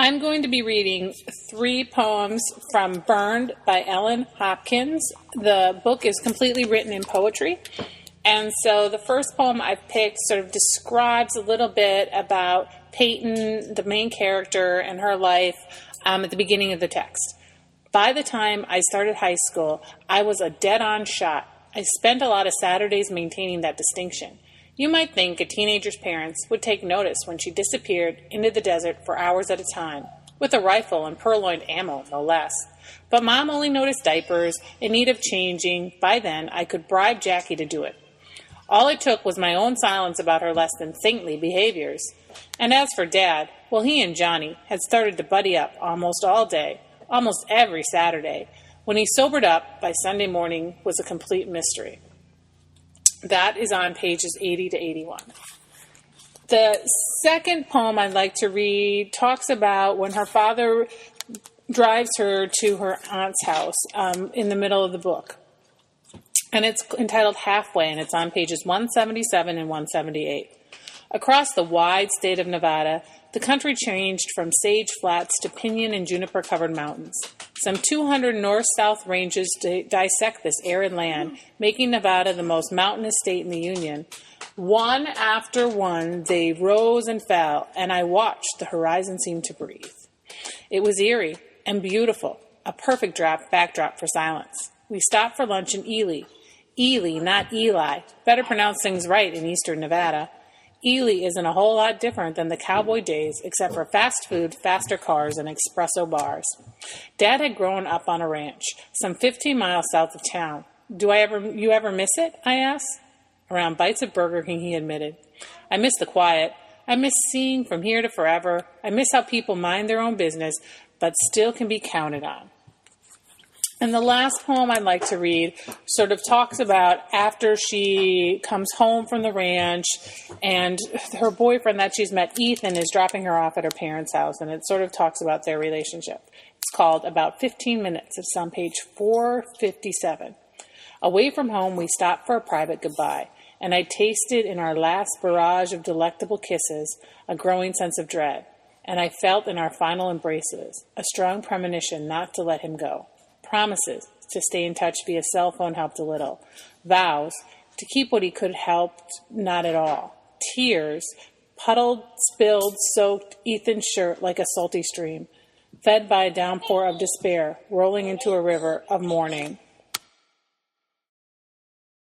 I'm going to be reading 3 poems from Burned by Ellen Hopkins. The book is completely written in poetry. And so the first poem I've picked sort of describes a little bit about Peyton, the main character, and her life at the beginning of the text. By the time I started high school, I was a dead-on shot. I spent a lot of Saturdays maintaining that distinction. You might think a teenager's parents would take notice when she disappeared into the desert for hours at a time, with a rifle and purloined ammo, no less. But Mom only noticed diapers in need of changing. By then, I could bribe Jackie to do it. All it took was my own silence about her less than saintly behaviors. And as for Dad, well, he and Johnny had started to buddy up almost all day, almost every Saturday. When he sobered up by Sunday morning was a complete mystery. That is on pages 80 to 81. The second poem I'd like to read talks about when her father drives her to her aunt's house in the middle of the book. And it's entitled Halfway, and it's on pages 177 and 178. Across the wide state of Nevada, the country changed from sage flats to pinyon and juniper-covered mountains. Some 200 north-south ranges dissect this arid land, making Nevada the most mountainous state in the Union. One after one, they rose and fell, and I watched the horizon seem to breathe. It was eerie and beautiful, a perfect backdrop for silence. We stopped for lunch in Ely. Ely, not Eli. Better pronounce things right in eastern Nevada. Ely isn't a whole lot different than the cowboy days, except for fast food, faster cars, and espresso bars. Dad had grown up on a ranch, some 15 miles south of town. You ever miss it? I asked. Around bites of Burger King, he admitted. I miss the quiet. I miss seeing from here to forever. I miss how people mind their own business, but still can be counted on. And the last poem I'd like to read sort of talks about after she comes home from the ranch and her boyfriend that she's met, Ethan, is dropping her off at her parents' house, and it sort of talks about their relationship. It's called About 15 Minutes. It's on page 457. Away from home, we stopped for a private goodbye, and I tasted in our last barrage of delectable kisses a growing sense of dread, and I felt in our final embraces a strong premonition not to let him go. Promises to stay in touch via cell phone helped a little. Vows to keep what he could help not at all. Tears, puddled, spilled, soaked Ethan's shirt like a salty stream, fed by a downpour of despair, rolling into a river of mourning.